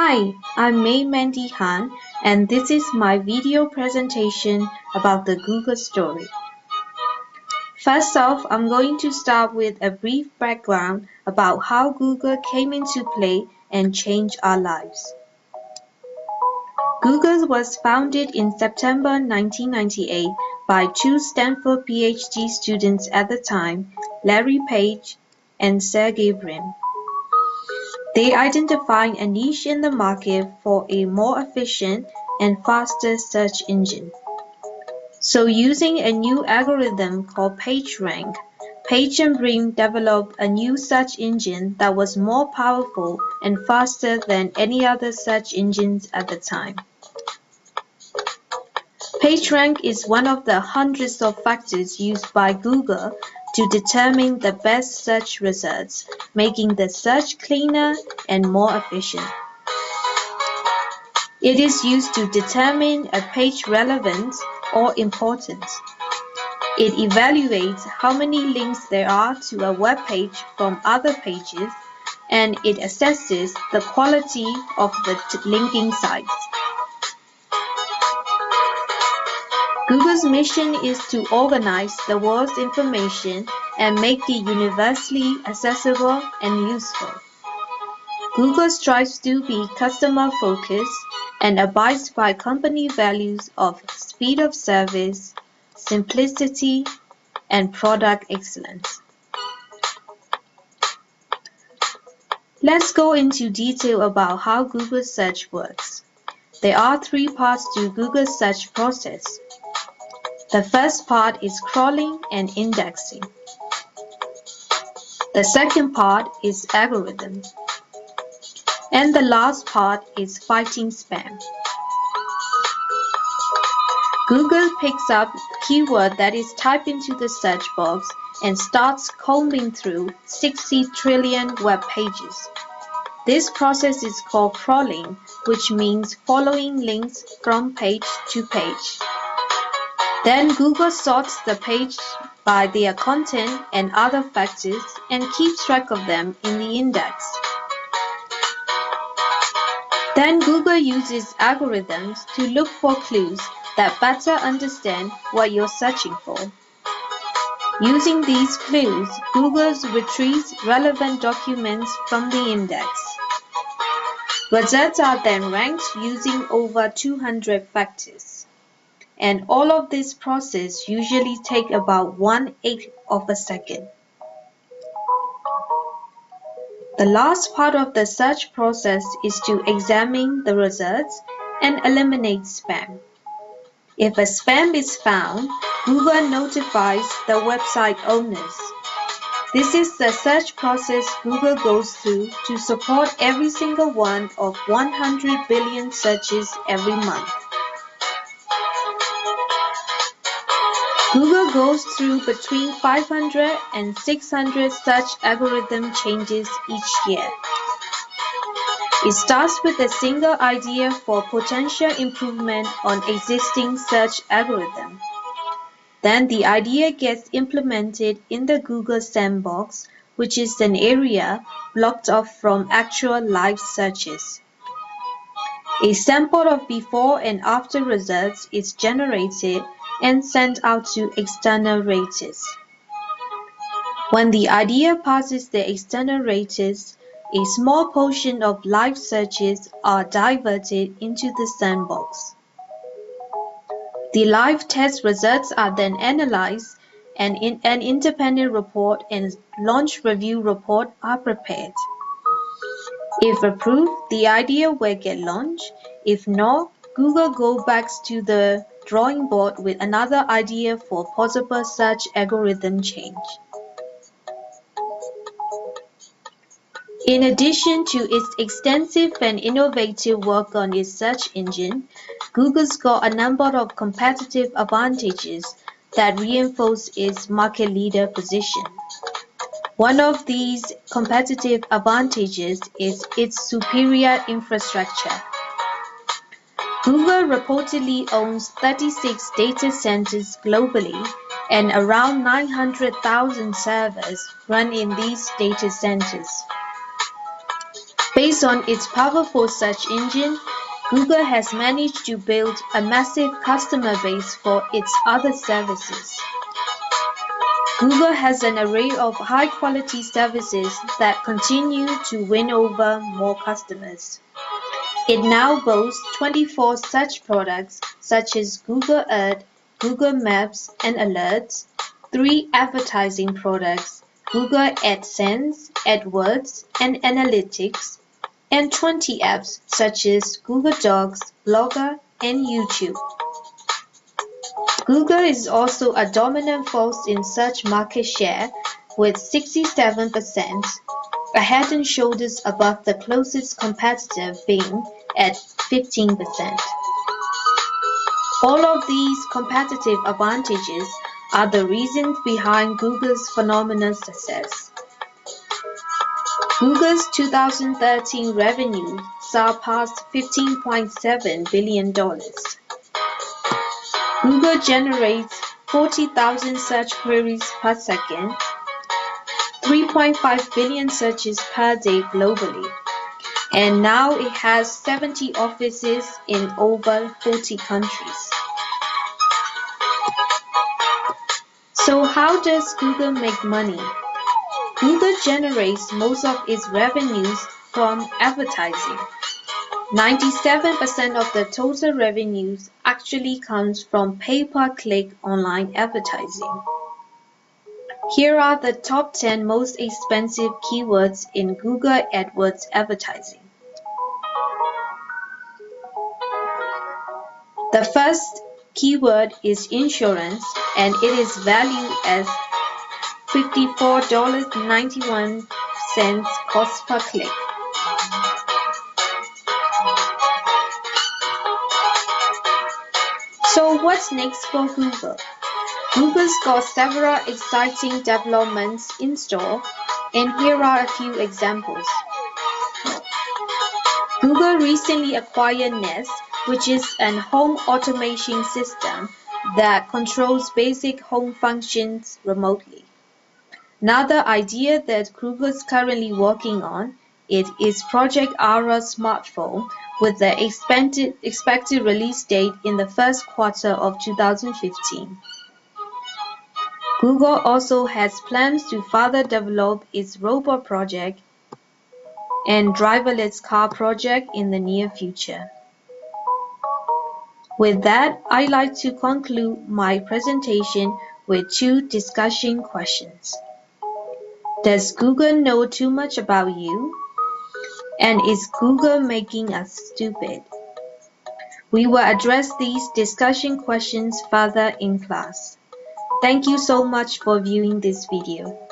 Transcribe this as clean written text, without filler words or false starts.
Hi, I'm Mandy Han, and this is my video presentation about the Google story. First off, I'm going to start with a brief background about how Google came into play and changed our lives. Google was founded in September 1998 by two Stanford PhD students at the time, Larry Page and Sergey Brin. They identified a niche in the market for a more efficient and faster search engine. So using a new algorithm called PageRank, Page and Brin developed a new search engine that was more powerful and faster than any other search engines at the time. PageRank is one of the hundreds of factors used by Google to determine the best search results, making the search cleaner and more efficient. It is used to determine a page relevance or importance. It evaluates how many links there are to a web page from other pages, and it assesses the quality of the linking sites. Google's mission is to organize the world's information and make it universally accessible and useful. Google strives to be customer-focused and abides by company values of speed of service, simplicity, and product excellence. Let's go into detail about how Google search works. There are three parts to Google's search process. The first part is crawling and indexing. The second part is algorithm. And the last part is fighting spam. Google picks up keyword that is typed into the search box and starts combing through 60 trillion web pages. This process is called crawling, which means following links from page to page. Then Google sorts the page by their content and other factors and keeps track of them in the index. Then Google uses algorithms to look for clues that better understand what you're searching for. Using these clues, Google retrieves relevant documents from the index. Results are then ranked using over 200 factors. And all of this process usually takes about 1/8 of a second. The last part of the search process is to examine the results and eliminate spam. If a spam is found, Google notifies the website owners. This is the search process Google goes through to support every single one of 100 billion searches every month. Google goes through between 500 and 600 search algorithm changes each year. It starts with a single idea for potential improvement on existing search algorithm. Then the idea gets implemented in the Google Sandbox, which is an area blocked off from actual live searches. A sample of before and after results is generated and sent out to external raters. When the idea passes the external raters, a small portion of live searches are diverted into the sandbox. The live test results are then analyzed, and an independent report and launch review report are prepared. If approved, the idea will get launched. If not, Google goes back to the drawing board with another idea for possible search algorithm change. In addition to its extensive and innovative work on its search engine, Google's got a number of competitive advantages that reinforce its market leader position. One of these competitive advantages is its superior infrastructure. Google reportedly owns 36 data centers globally, and around 900,000 servers run in these data centers. Based on its powerful search engine, Google has managed to build a massive customer base for its other services. Google has an array of high-quality services that continue to win over more customers. It now boasts 24 search products such as Google Earth, Google Maps and Alerts, 3 advertising products, Google AdSense, AdWords, and Analytics, and 20 apps such as Google Docs, Blogger, and YouTube. Google is also a dominant force in search market share with 67%, a head and shoulders above the closest competitor Bing at 15%. All of these competitive advantages are the reasons behind Google's phenomenal success. Google's 2013 revenue surpassed $15.7 billion. Google generates 40,000 search queries per second, 3.5 billion searches per day globally, and now it has 70 offices in over 40 countries. So how does Google make money? Google generates most of its revenues from advertising. 97% of the total revenues actually comes from pay-per-click online advertising. Here are the top 10 most expensive keywords in Google AdWords advertising. The first keyword is insurance, and it is valued as $54.91 cost per click. So what's next for Google? Google's got several exciting developments in store, and here are a few examples. Google recently acquired Nest, which is an home automation system that controls basic home functions remotely. Another idea that Google's currently working on is Project Aura smartphone with the expected release date in the first quarter of 2015. Google also has plans to further develop its robot project and driverless car project in the near future. With that, I'd like to conclude my presentation with 2 discussion questions. Does Google know too much about you? And is Google making us stupid? We will address these discussion questions further in class. Thank you so much for viewing this video.